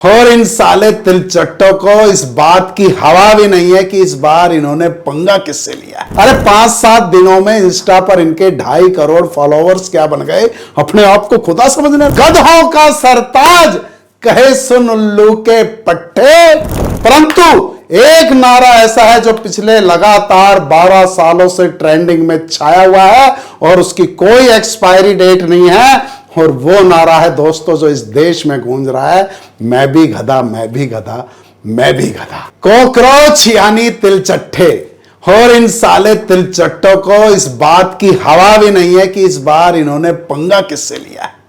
और इन साले तिलचट्टों को इस बात की हवा भी नहीं है कि इस बार इन्होंने पंगा किससे लिया। अरे 5-7 दिनों में इंस्टा पर इनके 2.5 करोड़ फॉलोवर्स क्या बन गए, अपने आप को खुदा समझने। गधों का सरताज कहे सुन उल्लू के पट्टे। परंतु एक नारा ऐसा है जो पिछले लगातार 12 सालों से ट्रेंडिंग में छाया हुआ है और उसकी कोई एक्सपायरी डेट नहीं है। और वो नारा है दोस्तों जो इस देश में गूंज रहा है, मैं भी गधा, मैं भी गधा, मैं भी गधा। कॉकरोच यानी तिलचट्टे। और इन साले तिलचट्टों को इस बात की हवा भी नहीं है कि इस बार इन्होंने पंगा किससे लिया है।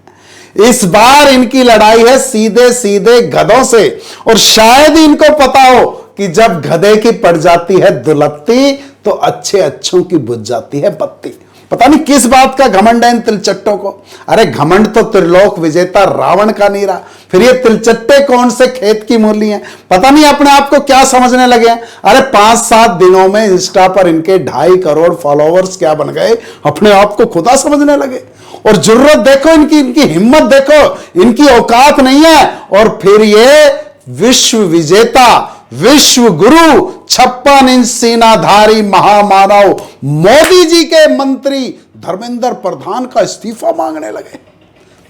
इस बार इनकी लड़ाई है सीधे सीधे गधों से। और शायद ही इनको पता हो कि जब गधे की पड़ जाती है दुलत्ती तो अच्छे अच्छों की बुझ जाती है बत्ती। पता नहीं किस बात का घमंड है इन तिलचट्टों को। अरे घमंड तो त्रिलोक विजेता रावण का नहीं रहा, फिर ये तिलचट्टे कौन से खेत की मूली हैं। पता नहीं अपने आप को क्या समझने लगे हैं। अरे 5-7 दिनों में इंस्टा पर इनके 2.5 करोड़ फॉलोवर्स क्या बन गए, अपने आप को खुदा समझने लगे। और जुर्रत देखो इनकी हिम्मत देखो, इनकी औकात नहीं है। और फिर ये विश्व विजेता, विश्व गुरु, 56 इंच सीनाधारी महामानव मोदी जी के मंत्री धर्मेंद्र प्रधान का इस्तीफा मांगने लगे।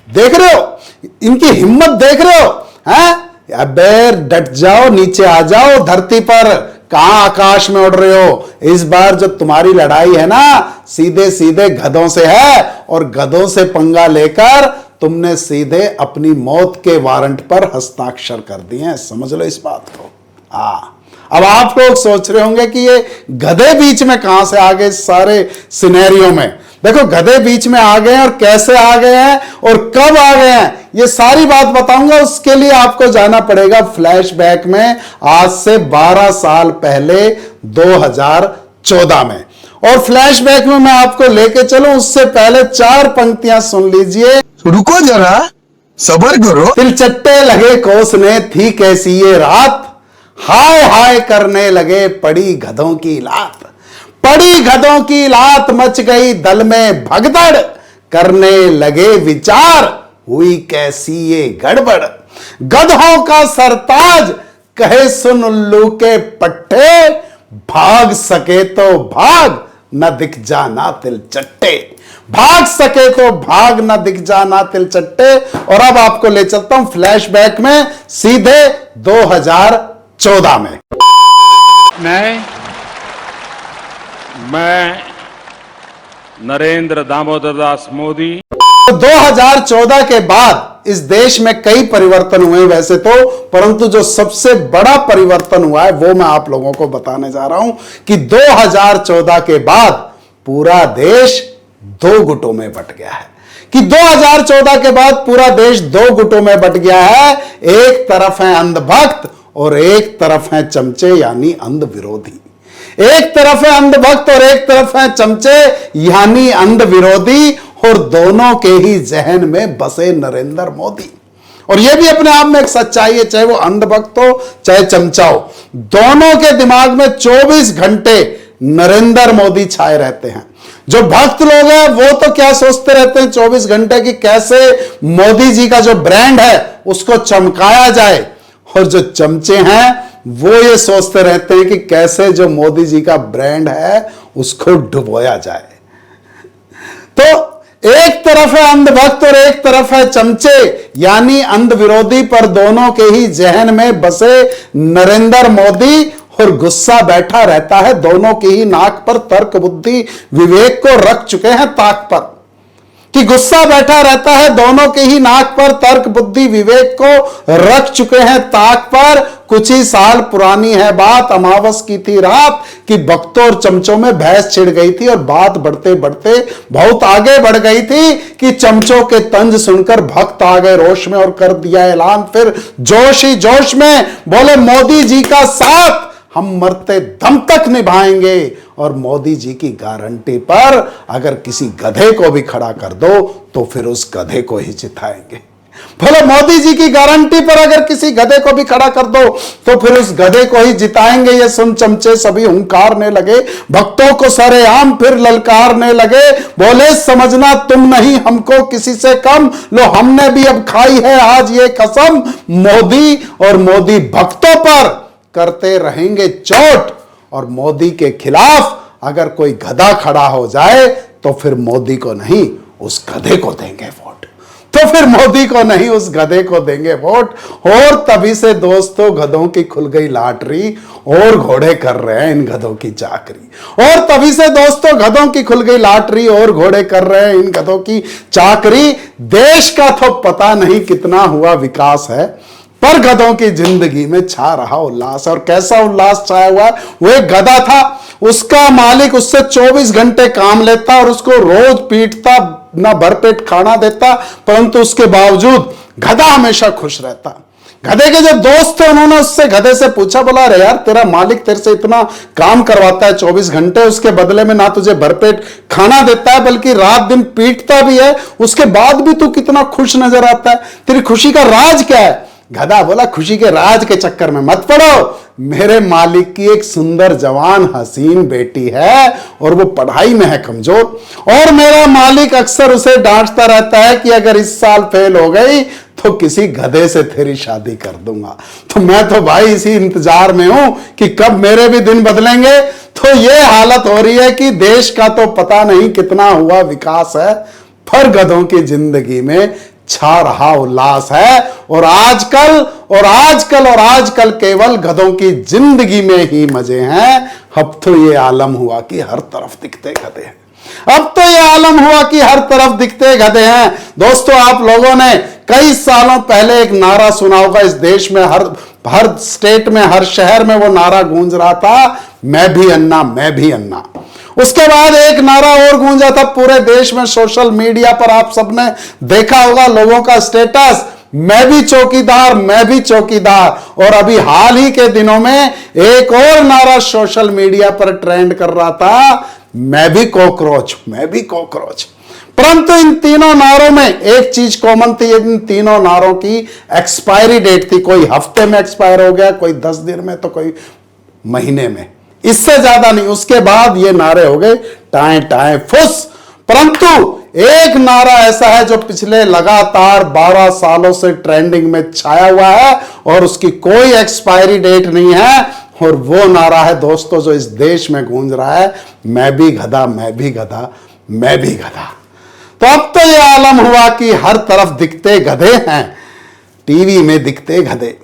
देख रहे हो इनकी हिम्मत, देख रहे हो हैं? अबे डट जाओ, नीचे आ जाओ धरती पर, कहां आकाश में उड़ रहे हो। इस बार जो तुम्हारी लड़ाई है ना सीधे सीधे गधों से है। और गधों से पंगा लेकर तुमने सीधे अपनी मौत के वारंट पर हस्ताक्षर कर दिए हैं, समझ लो इस बात को। अब आप लोग सोच रहे होंगे कि ये गधे बीच में कहां से आ गए सारे सिनेरियो में। देखो गधे बीच में आ गए और कैसे आ गए हैं और कब आ गए हैं, ये सारी बात बताऊंगा। उसके लिए आपको जाना पड़ेगा फ्लैशबैक में, आज से 12 साल पहले 2014 में। और फ्लैशबैक में मैं आपको लेके चलूं उससे पहले 4 पंक्तियां सुन लीजिए। रुको जरा, सब्र करो। तिलचट्टे लगे कोसने थी कैसी ये रात, हाय हाय करने लगे पड़ी गधों की लात। पड़ी गधों की लात मच गई दल में भगदड़, करने लगे विचार हुई कैसी ये गड़बड़। गधों का सरताज कहे सुन उल्लू के पट्टे, भाग सके तो भाग न दिख जाना तिलचट्टे। भाग सके तो भाग न दिख जाना तिलचट्टे। और अब आपको ले चलता हूं फ्लैशबैक में सीधे 2014 में। मैं नरेंद्र दामोदर दास मोदी। 2014 के बाद इस देश में कई परिवर्तन हुए वैसे तो, परंतु जो सबसे बड़ा परिवर्तन हुआ है वो मैं आप लोगों को बताने जा रहा हूं कि 2014 के बाद पूरा देश 2 गुटों में बंट गया है। कि 2014 के बाद पूरा देश 2 गुटों में बंट गया है। एक तरफ है अंधभक्त और एक तरफ है चमचे यानी अंध विरोधी। एक तरफ है अंधभक्त और एक तरफ है चमचे यानी अंध विरोधी। और दोनों के ही जहन में बसे नरेंद्र मोदी। और यह भी अपने आप में एक सच्चाई है, चाहे वो अंधभक्त हो चाहे चमचा हो, दोनों के दिमाग में 24 घंटे नरेंद्र मोदी छाए रहते हैं। जो भक्त लोग हैं वो तो क्या सोचते रहते हैं 24 घंटे की कैसे मोदी जी का जो ब्रांड है उसको चमकाया जाए। और जो चमचे हैं वो ये सोचते रहते हैं कि कैसे जो मोदी जी का ब्रांड है उसको डुबोया जाए। तो एक तरफ है अंधभक्त और एक तरफ है चमचे यानी अंध विरोधी, पर दोनों के ही जहन में बसे नरेंद्र मोदी। और गुस्सा बैठा रहता है दोनों की ही नाक पर, तर्क बुद्धि विवेक को रख चुके हैं ताक पर। कि गुस्सा बैठा रहता है दोनों के ही नाक पर, तर्क बुद्धि विवेक को रख चुके हैं ताक पर। कुछ ही साल पुरानी है बात, अमावस की थी रात, कि भक्तों और चमचों में बहस छिड़ गई थी और बात बढ़ते बढ़ते बहुत आगे बढ़ गई थी कि चमचों के तंज सुनकर भक्त आ गए रोष में और कर दिया ऐलान फिर जोश ही जोश में, बोले मोदी जी का साथ हम मरते दम तक निभाएंगे। और मोदी जी की गारंटी पर अगर किसी गधे को भी खड़ा कर दो तो फिर उस गधे को ही जिताएंगे। बोले मोदी जी की गारंटी पर अगर किसी गधे को भी खड़ा कर दो तो फिर उस गधे को ही जिताएंगे। ये सुन चमचे सभी हुंकारने लगे, भक्तों को सरेआम फिर ललकारने लगे। बोले समझना तुम नहीं हमको किसी से कम, लो हमने भी अब खाई है आज ये कसम, मोदी और मोदी भक्तों पर करते रहेंगे चोट। और मोदी के खिलाफ अगर कोई गधा खड़ा हो जाए तो फिर मोदी को नहीं उस गधे को देंगे वोट, तो फिर मोदी को नहीं उस गधे को देंगे वोट। और तभी से दोस्तों गधों की खुल गई लॉटरी और घोड़े कर रहे हैं इन गधों की चाकरी। और तभी से दोस्तों गधों की खुल गई लॉटरी और घोड़े कर रहे हैं इन गधों की चाकरी। देश का तो पता नहीं कितना हुआ विकास है, पर गधों की जिंदगी में छा रहा उल्लास। और कैसा उल्लास छाया हुआ है? वो एक गधा था, उसका मालिक उससे 24 घंटे काम लेता और उसको रोज पीटता, ना भरपेट खाना देता, परंतु उसके बावजूद गधा हमेशा खुश रहता। गधे के जो दोस्त थे उन्होंने उससे गधे से पूछा, बोला अरे यार तेरा मालिक तेरे से इतना काम करवाता है 24 घंटे, उसके बदले में ना तुझे भरपेट खाना देता है बल्कि रात दिन पीटता भी है, उसके बाद भी तू कितना खुश नजर आता है, तेरी खुशी का राज क्या है? गधा बोला खुशी के राज के चक्कर में मत पड़ो, मेरे मालिक की एक सुंदर जवान हसीन बेटी है और वो पढ़ाई में है कमजोर, और मेरा मालिक अक्सर उसे डांटता रहता है कि अगर इस साल फेल हो गई तो किसी गधे से तेरी शादी कर दूंगा। तो मैं तो भाई इसी इंतजार में हूं कि कब मेरे भी दिन बदलेंगे। तो ये हालत हो रही है कि देश का तो पता नहीं कितना हुआ विकास है, पर गधों की जिंदगी में छा रहा उल्लास है। और आजकल केवल गधों की जिंदगी में ही मजे हैं। अब तो ये आलम हुआ कि हर तरफ दिखते गधे हैं, अब तो ये आलम हुआ कि हर तरफ दिखते गधे हैं। दोस्तों आप लोगों ने कई सालों पहले एक नारा सुना होगा, इस देश में हर स्टेट में हर शहर में वो नारा गूंज रहा था, मैं भी अन्ना मैं भी अन्ना। उसके बाद एक नारा और गूंजा था पूरे देश में, सोशल मीडिया पर आप सबने देखा होगा लोगों का स्टेटस, मैं भी चौकीदार मैं भी चौकीदार। और अभी हाल ही के दिनों में एक और नारा सोशल मीडिया पर ट्रेंड कर रहा था, मैं भी कॉकरोच मैं भी कॉकरोच। परंतु इन तीनों नारों में एक चीज कॉमन थी, इन तीनों नारों की एक्सपायरी डेट थी, कोई हफ्ते में एक्सपायर हो गया, कोई 10 दिन में, तो कोई महीने में, इससे ज्यादा नहीं। उसके बाद ये नारे हो गए टाए टाए फुस। परंतु एक नारा ऐसा है जो पिछले लगातार 12 सालों से ट्रेंडिंग में छाया हुआ है और उसकी कोई एक्सपायरी डेट नहीं है, और वो नारा है दोस्तों जो इस देश में गूंज रहा है, मैं भी गधा मैं भी गधा मैं भी गधा। तो अब तो ये आलम हुआ कि हर तरफ दिखते गधे हैं, टीवी में दिखते गधे,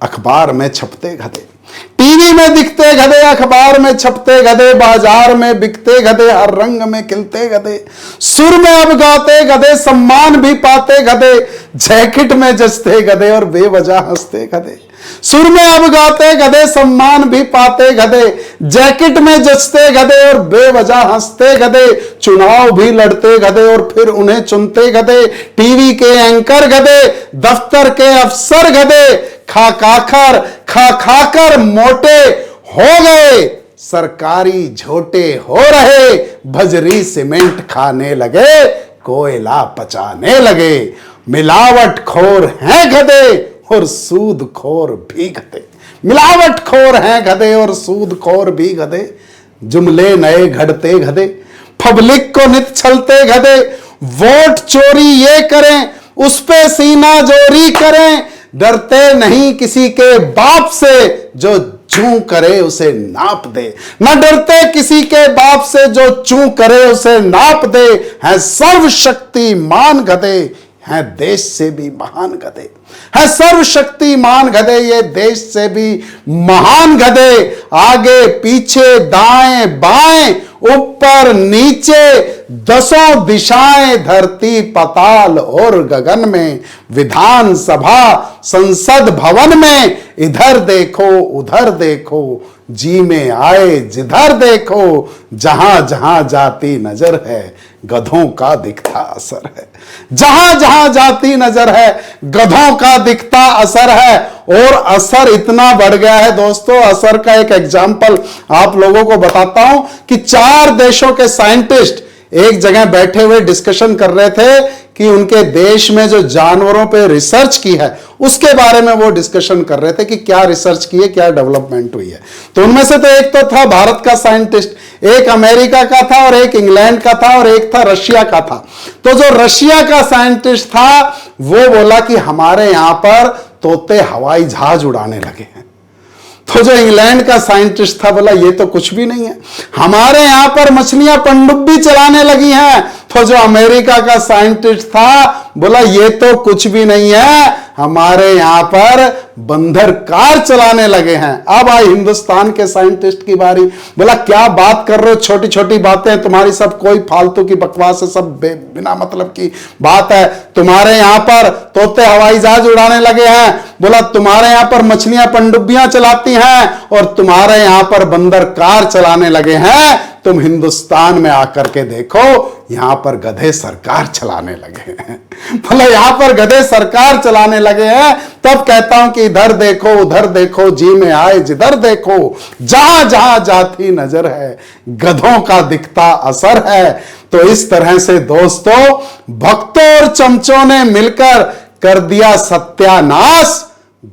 अखबार में छपते गधे, टीवी में दिखते गधे, अखबार में छपते गधे, बाजार में बिकते गधे, हर रंग में खिलते गधे, सुर में अब गाते गधे, सम्मान भी पाते गधे, जैकेट में जचते गधे और बेवजह हंसते गधे। सुर में अब गाते गधे, सम्मान भी पाते गधे, जैकेट में जचते गधे और बेवजह हंसते गधे, चुनाव भी लड़ते गधे और फिर उन्हें चुनते गधे, टीवी के एंकर गधे, दफ्तर के अफसर गधे, खा खाकर मोटे हो गए, सरकारी झोटे हो रहे, बजरी सीमेंट खाने लगे, कोयला पचाने लगे, मिलावट खोर हैं गधे और सूद खोर भी गधे, मिलावट खोर हैं गधे और सूद खोर भी गधे, जुमले नए घड़ते गधे, पब्लिक को नित छलते गधे, वोट चोरी ये करें उस पे सीना जोरी करें, डरते नहीं किसी के बाप से जो चूं करे उसे नाप दे, न डरते किसी के बाप से जो चूं करे उसे नाप दे, हैं सर्वशक्तिमान गधे, हैं देश से भी महान गधे, है सर्वशक्तिमान गधे, ये देश से भी महान गधे, आगे पीछे दाएं बाएं ऊपर नीचे, दसों दिशाएं धरती पताल और गगन में, विधानसभा संसद भवन में, इधर देखो उधर देखो, जी में आए जिधर देखो, जहां जहां जाती नजर है गधों का दिखता असर है, जहां जहां जाती नजर है गधों का दिखता असर है। और असर इतना बढ़ गया है दोस्तों, असर का एक एग्जाम्पल आप लोगों को बताता हूं कि 4 देशों के साइंटिस्ट एक जगह बैठे हुए डिस्कशन कर रहे थे कि उनके देश में जो जानवरों पे रिसर्च की है उसके बारे में वो डिस्कशन कर रहे थे कि क्या रिसर्च की है, क्या डेवलपमेंट हुई है। तो उनमें से तो एक तो था भारत का साइंटिस्ट, एक अमेरिका का था और एक इंग्लैंड का था और एक था रशिया का था। तो जो रशिया का साइंटिस्ट था वो बोला कि हमारे यहां पर तोते हवाई जहाज उड़ाने लगे हैं। तो जो इंग्लैंड का साइंटिस्ट था बोला ये तो कुछ भी नहीं है, हमारे यहां पर मछलियां पनडुब्बी चलाने लगी हैं। तो जो अमेरिका का साइंटिस्ट था बोला ये तो कुछ भी नहीं है, हमारे यहां पर बंदर कार चलाने लगे हैं। अब आई हिंदुस्तान के साइंटिस्ट की बारी। बोला क्या बात कर रहे हो, छोटी छोटी बातें तुम्हारी, सब कोई फालतू की बकवास है, सब बिना मतलब की बात है। तुम्हारे यहां पर तोते हवाई जहाज उड़ाने लगे हैं, बोला तुम्हारे यहां पर मछलियां पनडुब्बियां चलाती हैं और तुम्हारे यहां पर बंदर कार चलाने लगे हैं। तुम हिंदुस्तान में आकर के देखो, यहां पर गधे सरकार चलाने लगे हैं। बोला यहां पर गधे सरकार चलाने लगे हैं, तब कहता हूं कि इधर देखो उधर देखो, जी में आए जिधर देखो, जहां जहां जाती नजर है, गधों का दिखता असर है। तो इस तरह से दोस्तों भक्तों और चमचों ने मिलकर कर दिया सत्यानाश,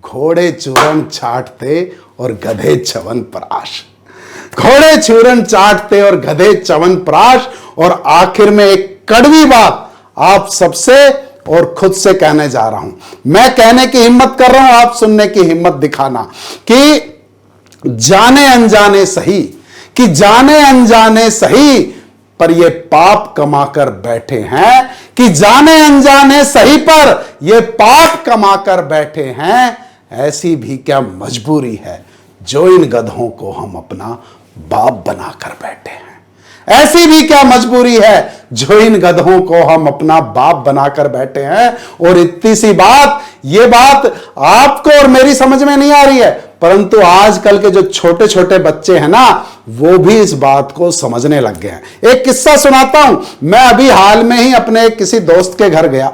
घोड़े चूरन चाटते और गधे च्यवनप्राश। घोड़े चूरन चाटते और गधे च्यवनप्राश। और आखिर में एक कड़वी बात आप सबसे और खुद से कहने जा रहा हूं, मैं कहने की हिम्मत कर रहा हूं, आप सुनने की हिम्मत दिखाना कि जाने अनजाने सही, कि जाने अनजाने सही पर ये पाप कमाकर बैठे हैं, कि जाने अनजाने सही पर ये पाप कमाकर बैठे हैं। ऐसी भी क्या मजबूरी है जो इन गधों को हम अपना बाप बनाकर बैठे हैं। ऐसी भी क्या मजबूरी है जो इन गधों को हम अपना बाप बनाकर बैठे हैं। और इतनी सी बात, ये बात आपको और मेरी समझ में नहीं आ रही है, परंतु आजकल के जो छोटे छोटे बच्चे हैं ना, वो भी इस बात को समझने लग गए हैं। एक किस्सा सुनाता हूं। मैं अभी हाल में ही अपने किसी दोस्त के घर गया।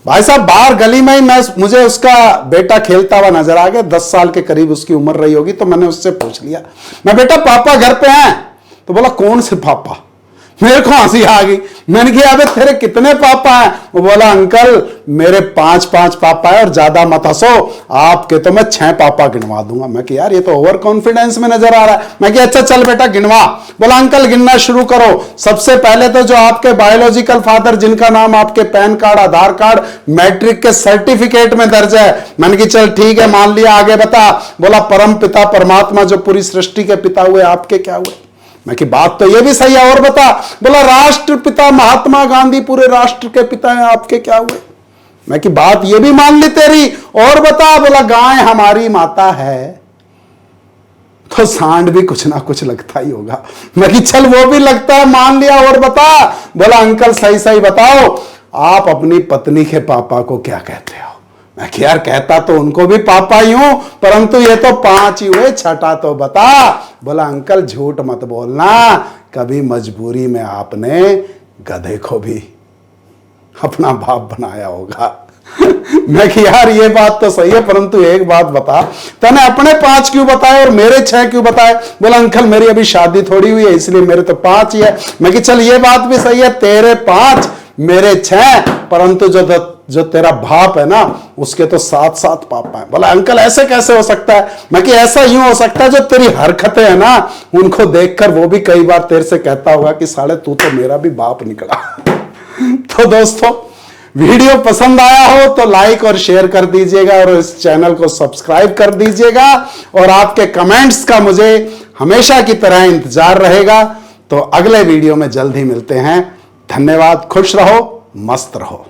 भाई साहब बाहर गली में ही मुझे उसका बेटा खेलता हुआ नजर आ गया। 10 साल के करीब उसकी उम्र रही होगी। तो मैंने उससे पूछ लिया, मैं बेटा पापा घर पे हैं? तो बोला कौन से पापा? मेरे को हंसी आ गई। मैंने कहा अबे तेरे कितने पापा हैं? वो बोला अंकल मेरे 5 पापा है और ज्यादा मत हंसो, आपके तो मैं 6 पापा गिनवा दूंगा। मैं कि यार ये तो ओवर कॉन्फिडेंस में नजर आ रहा है। मैं कि अच्छा चल बेटा गिनवा। बोला अंकल गिनना शुरू करो। सबसे पहले तो जो आपके बायोलॉजिकल फादर, जिनका नाम आपके पैन कार्ड, आधार कार्ड, मैट्रिक के सर्टिफिकेट में दर्ज है। मैंने कि चल ठीक है मान लिया, आगे बता। बोला परम पिता परमात्मा जो पूरी सृष्टि के पिता हुए, आपके क्या हुए? मैं कि बात तो ये भी सही है, और बता। बोला राष्ट्रपिता महात्मा गांधी पूरे राष्ट्र के पिता हैं, आपके क्या हुए? मैं कि बात ये भी मान ली तेरी, और बता। बोला गाय हमारी माता है। तो सांड भी कुछ ना कुछ लगता ही होगा। मैं कि चल वो भी लगता है, मान लिया, और बता। बोला अंकल सही सही बताओ, आप अपनी पत्नी के पापा को क्या कहते हो? मैं कि यार कहता तो उनको भी पापा ही हूं, परंतु ये तो 5 ही हुए, छठा तो बता। बोला अंकल झूठ मत बोलना, कभी मजबूरी में आपने गधे को भी अपना बाप बनाया होगा। मैं कि यार ये बात तो सही है, परंतु एक बात बता, तने अपने 5 क्यों बताए और मेरे 6 क्यों बताए? बोला अंकल मेरी अभी शादी थोड़ी हुई है, इसलिए मेरे तो 5 ही है। मैं कि चल ये बात भी सही है, तेरे 5 मेरे 6, परंतु जो तेरा बाप है ना उसके तो 7 पापा हैं। बोला अंकल ऐसे कैसे हो सकता है? मैं कि ऐसा यूं हो सकता है, जो तेरी हरकतें है ना उनको देखकर वो भी कई बार तेरे से कहता होगा कि साले तू तो मेरा भी बाप निकला। तो दोस्तों वीडियो पसंद आया हो तो लाइक और शेयर कर दीजिएगा और इस चैनल को सब्सक्राइब कर दीजिएगा, और आपके कमेंट्स का मुझे हमेशा की तरह इंतजार रहेगा। तो अगले वीडियो में जल्द ही मिलते हैं। धन्यवाद, खुश रहो, मस्त रहो।